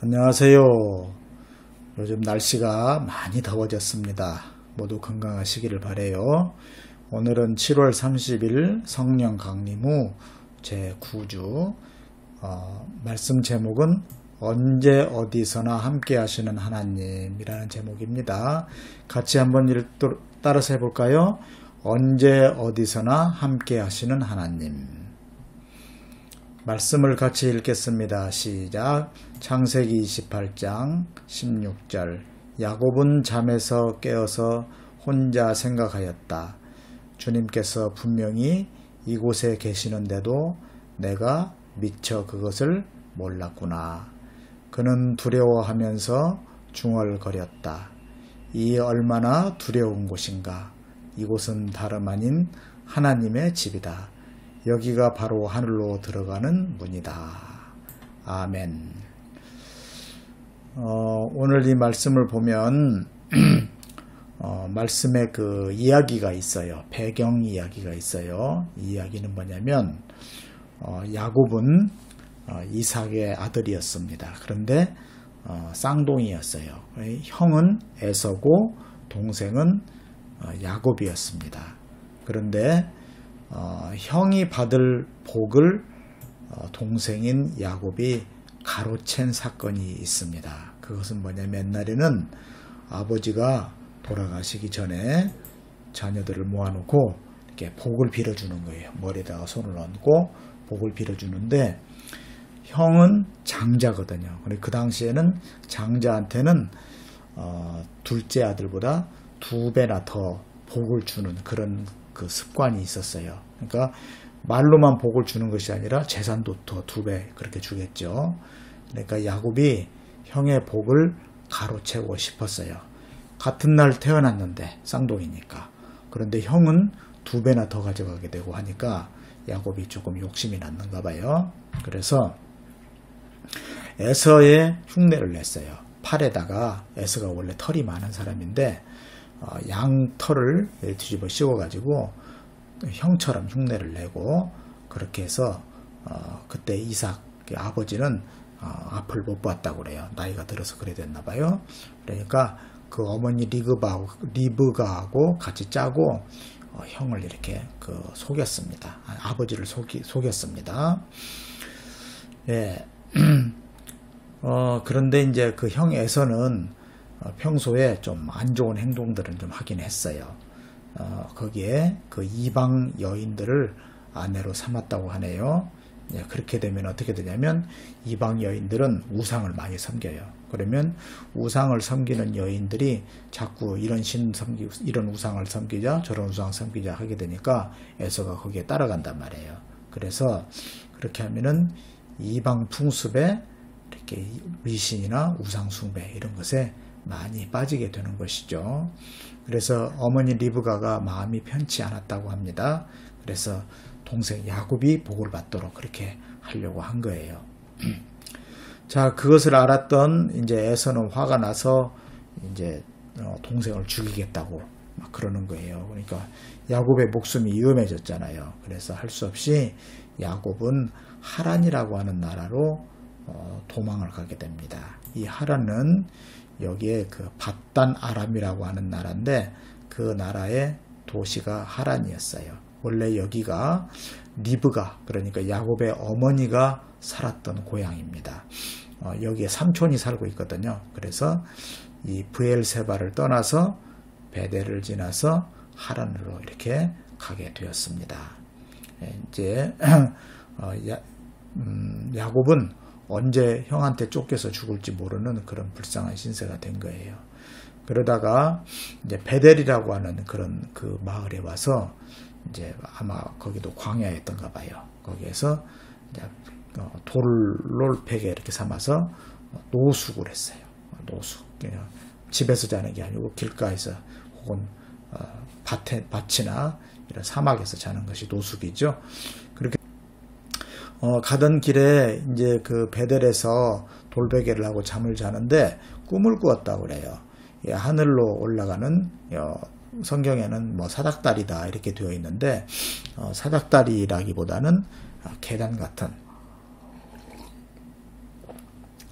안녕하세요. 요즘 날씨가 많이 더워졌습니다. 모두 건강하시기를 바라요. 오늘은 7월 30일 성령 강림 후 제9주 말씀 제목은 언제 어디서나 함께 하시는 하나님이라는 제목입니다. 같이 한번 따라서 해볼까요? 언제 어디서나 함께 하시는 하나님. 말씀을 같이 읽겠습니다. 시작. 창세기 28장 16절. 야곱은 잠에서 깨어서 혼자 생각하였다. 주님께서 분명히 이곳에 계시는데도 내가 미처 그것을 몰랐구나. 그는 두려워하면서 중얼거렸다. 이 얼마나 두려운 곳인가. 이곳은 다름 아닌 하나님의 집이다. 여기가 바로 하늘로 들어가는 문이다. 아멘. 오늘 이 말씀을 보면 말씀에 그 이야기가 있어요. 배경 이야기가 있어요. 이 이야기는 뭐냐면 야곱은 이삭의 아들이었습니다. 그런데 쌍둥이였어요. 형은 에서고 동생은 야곱이었습니다. 그런데 형이 받을 복을 동생인 야곱이 가로챈 사건이 있습니다. 그것은 뭐냐면 옛날에는 아버지가 돌아가시기 전에 자녀들을 모아놓고 이렇게 복을 빌어주는 거예요. 머리에다가 손을 얹고 복을 빌어주는데 형은 장자거든요. 그 당시에는 장자한테는 둘째 아들보다 2배나 더 복을 주는 그런 그 습관이 있었어요. 그러니까 말로만 복을 주는 것이 아니라 재산도 더 2배 그렇게 주겠죠. 그러니까 야곱이 형의 복을 가로채고 싶었어요. 같은 날 태어났는데 쌍둥이니까. 그런데 형은 2배나 더 가져가게 되고 하니까 야곱이 조금 욕심이 났는가 봐요. 그래서 에서의 흉내를 냈어요. 팔에다가 에서가 원래 털이 많은 사람인데 양털을 뒤집어 씌워가지고 형처럼 흉내를 내고 그렇게 해서 그때 이삭 아버지는 앞을 못 봤다고 그래요. 나이가 들어서 그래 됐나 봐요. 그러니까 그 어머니 리브가하고 같이 짜고 형을 이렇게 속였습니다. 아버지를 속였습니다. 예. 그런데 이제 그 형에서는 평소에 좀 안 좋은 행동들은 좀 하긴 했어요. 거기에 그 이방 여인들을 아내로 삼았다고 하네요. 그렇게 되면 어떻게 되냐면 이방 여인들은 우상을 많이 섬겨요. 그러면 우상을 섬기는 여인들이 자꾸 이런 우상을 섬기자 저런 우상 섬기자 하게 되니까 에서가 거기에 따라간단 말이에요. 그래서 그렇게 하면은 이방 풍습에 이렇게 미신이나 우상 숭배 이런 것에 많이 빠지게 되는 것이죠. 그래서 어머니 리브가가 마음이 편치 않았다고 합니다. 그래서 동생 야곱이 복을 받도록 그렇게 하려고 한 거예요. 자, 그것을 알았던 이제 에서는 화가 나서 이제 동생을 죽이겠다고 막 그러는 거예요. 그러니까 야곱의 목숨이 위험해졌잖아요. 그래서 할 수 없이 야곱은 하란이라고 하는 나라로 도망을 가게 됩니다. 이 하란은 여기에 그 밧단 아람이라고 하는 나라인데 그 나라의 도시가 하란이었어요. 원래 여기가 리브가 그러니까 야곱의 어머니가 살았던 고향입니다. 여기에 삼촌이 살고 있거든요. 그래서 이 브엘세바를 떠나서 베델을 지나서 하란으로 이렇게 가게 되었습니다. 이제 야곱은 언제 형한테 쫓겨서 죽을지 모르는 그런 불쌍한 신세가 된 거예요. 그러다가 이제 베델이라고 하는 그런 그 마을에 와서 이제 아마 거기도 광야였던가 봐요. 거기에서 이제 돌을 베개 이렇게 삼아서 노숙을 했어요. 노숙. 그냥 집에서 자는 게 아니고 길가에서 혹은 밭이나 이런 사막에서 자는 것이 노숙이죠. 그렇게 가던 길에 이제 그 베델에서 돌베개를 하고 잠을 자는데 꿈을 꾸었다고 그래요. 하늘로 올라가는 성경에는 뭐 사닥다리다 이렇게 되어 있는데 사닥다리라기보다는 계단 같은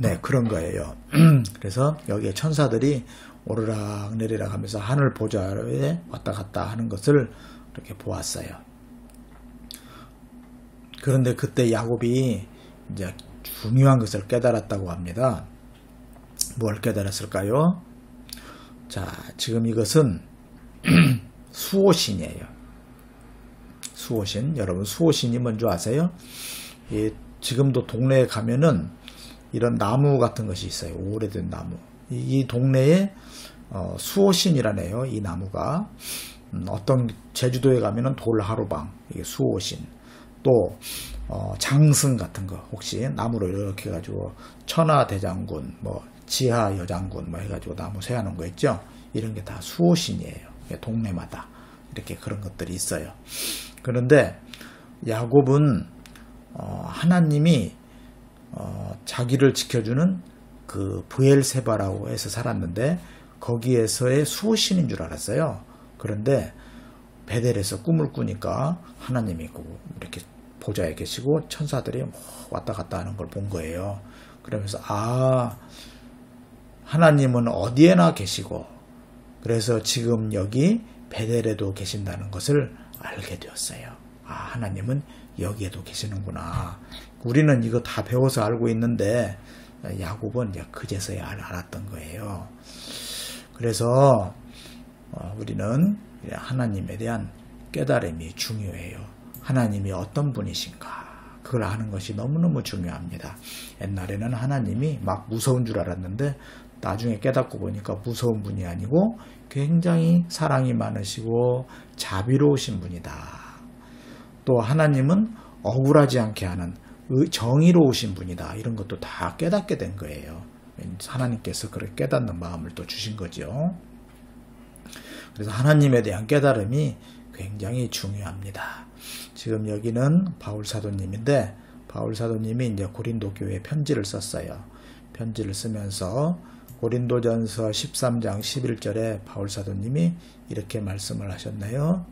네, 그런 거예요. 그래서 여기에 천사들이 오르락 내리락 하면서 하늘 보좌에 왔다 갔다 하는 것을 이렇게 보았어요. 그런데 그때 야곱이 이제 중요한 것을 깨달았다고 합니다. 뭘 깨달았을까요? 자, 지금 이것은 수호신이에요. 수호신. 여러분, 수호신이 뭔지 아세요? 지금도 동네에 가면은 이런 나무 같은 것이 있어요. 오래된 나무. 이 동네에 수호신이라네요. 이 나무가. 어떤 제주도에 가면은 돌하루방, 이게 수호신. 또 장승 같은 거, 혹시 나무로 이렇게 해가지고 천하대장군, 뭐 지하여장군 뭐 해가지고 나무 세워놓은 거 있죠. 이런 게 다 수호신이에요. 동네마다 이렇게 그런 것들이 있어요. 그런데 야곱은 하나님이 자기를 지켜주는 그 브엘세바라고 해서 살았는데 거기에서의 수호신인 줄 알았어요. 그런데 베델에서 꿈을 꾸니까 하나님이 이렇게 보좌에 계시고 천사들이 왔다 갔다 하는 걸 본 거예요. 그러면서 하나님은 어디에나 계시고 그래서 지금 여기 베델에도 계신다는 것을 알게 되었어요. 하나님은 여기에도 계시는구나. 우리는 이거 다 배워서 알고 있는데 야곱은 이제 그제서야 알았던 거예요. 그래서 우리는 하나님에 대한 깨달음이 중요해요. 하나님이 어떤 분이신가 그걸 아는 것이 너무너무 중요합니다. 옛날에는 하나님이 막 무서운 줄 알았는데 나중에 깨닫고 보니까 무서운 분이 아니고 굉장히 사랑이 많으시고 자비로우신 분이다. 또 하나님은 억울하지 않게 하는 정의로우신 분이다. 이런 것도 다 깨닫게 된 거예요. 하나님께서 그렇게 깨닫는 마음을 또 주신 거죠. 그래서 하나님에 대한 깨달음이 굉장히 중요합니다. 지금 여기는 바울 사도님인데 바울 사도님이 이제 고린도 교회에 편지를 썼어요. 편지를 쓰면서 고린도전서 13장 11절에 바울 사도님이 이렇게 말씀을 하셨네요.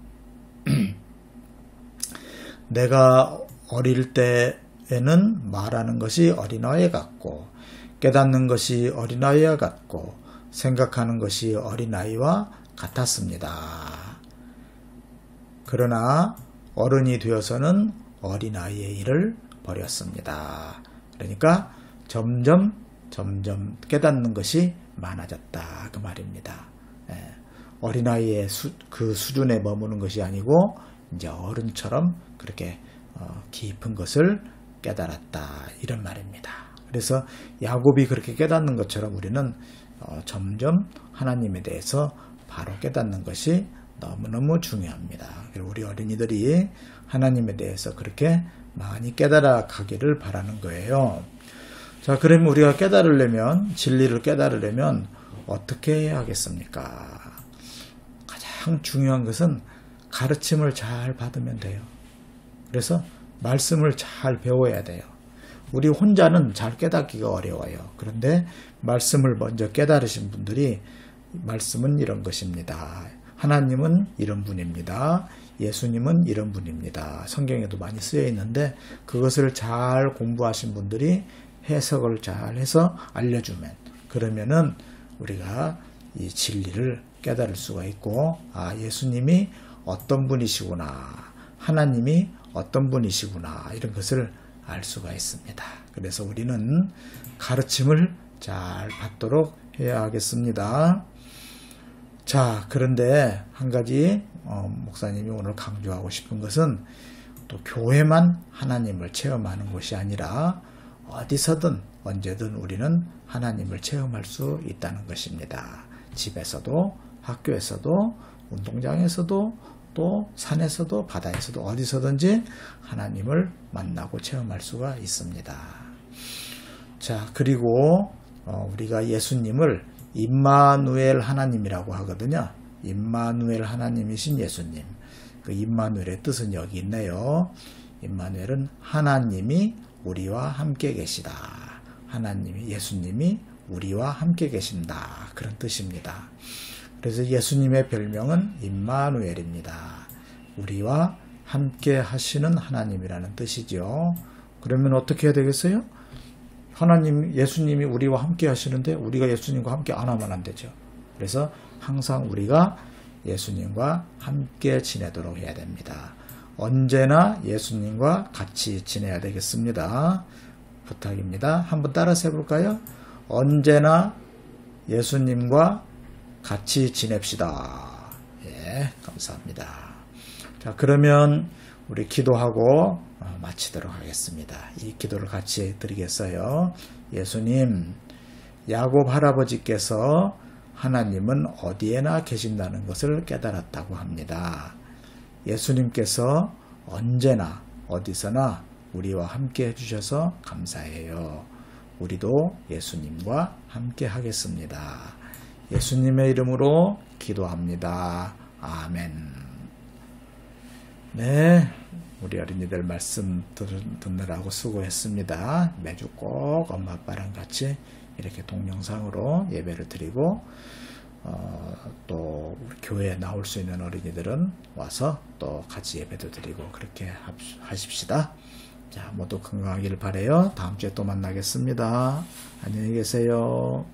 내가 어릴 때에는 말하는 것이 어린아이 같고 깨닫는 것이 어린아이와 같고 생각하는 것이 어린아이와 같았습니다. 그러나 어른이 되어서는 어린아이의 일을 버렸습니다. 그러니까 점점 깨닫는 것이 많아졌다 그 말입니다. 어린아이의 그 수준에 머무는 것이 아니고 이제 어른처럼 그렇게 깊은 것을 깨달았다 이런 말입니다. 그래서 야곱이 그렇게 깨닫는 것처럼 우리는 점점 하나님에 대해서 바로 깨닫는 것이 너무너무 중요합니다. 그리고 우리 어린이들이 하나님에 대해서 그렇게 많이 깨달아 가기를 바라는 거예요. 자, 그러면 우리가 깨달으려면, 진리를 깨달으려면 어떻게 해야 하겠습니까? 가장 중요한 것은 가르침을 잘 받으면 돼요. 그래서 말씀을 잘 배워야 돼요. 우리 혼자는 잘 깨닫기가 어려워요. 그런데 말씀을 먼저 깨달으신 분들이 말씀은 이런 것입니다. 하나님은 이런 분입니다. 예수님은 이런 분입니다. 성경에도 많이 쓰여 있는데 그것을 잘 공부하신 분들이 해석을 잘 해서 알려주면 그러면은 우리가 이 진리를 깨달을 수가 있고 예수님이 어떤 분이시구나 하나님이 어떤 분이시구나 이런 것을 알 수가 있습니다. 그래서 우리는 가르침을 잘 받도록 해야 하겠습니다. 자, 그런데 한 가지 목사님이 오늘 강조하고 싶은 것은 또 교회만 하나님을 체험하는 것이 아니라 어디서든 언제든 우리는 하나님을 체험할 수 있다는 것입니다. 집에서도 학교에서도 운동장에서도 또 산에서도 바다에서도 어디서든지 하나님을 만나고 체험할 수가 있습니다. 자, 그리고 우리가 예수님을 임마누엘 하나님이라고 하거든요. 임마누엘 하나님이신 예수님. 그 임마누엘의 뜻은 여기 있네요. 임마누엘은 하나님이 우리와 함께 계시다. 하나님이 예수님이 우리와 함께 계신다. 그런 뜻입니다. 그래서 예수님의 별명은 임마누엘입니다. 우리와 함께 하시는 하나님이라는 뜻이죠. 그러면 어떻게 해야 되겠어요? 하나님, 예수님이 우리와 함께 하시는데 우리가 예수님과 함께 안 하면 안 되죠. 그래서 항상 우리가 예수님과 함께 지내도록 해야 됩니다. 언제나 예수님과 같이 지내야 되겠습니다. 부탁입니다. 한번 따라서 해볼까요? 언제나 예수님과 같이 지냅시다. 예, 감사합니다. 자, 그러면 우리 기도하고 마치도록 하겠습니다. 이 기도를 같이 드리겠어요. 예수님, 야곱 할아버지께서 하나님은 어디에나 계신다는 것을 깨달았다고 합니다. 예수님께서 언제나 어디서나 우리와 함께 해주셔서 감사해요. 우리도 예수님과 함께 하겠습니다. 예수님의 이름으로 기도합니다. 아멘. 네, 우리 어린이들 말씀 듣느라고 수고했습니다. 매주 꼭 엄마 아빠랑 같이 이렇게 동영상으로 예배를 드리고 또 우리 교회에 나올 수 있는 어린이들은 와서 또 같이 예배도 드리고 그렇게 하십시다. 자, 모두 건강하길 바라요. 다음 주에 또 만나겠습니다. 안녕히 계세요.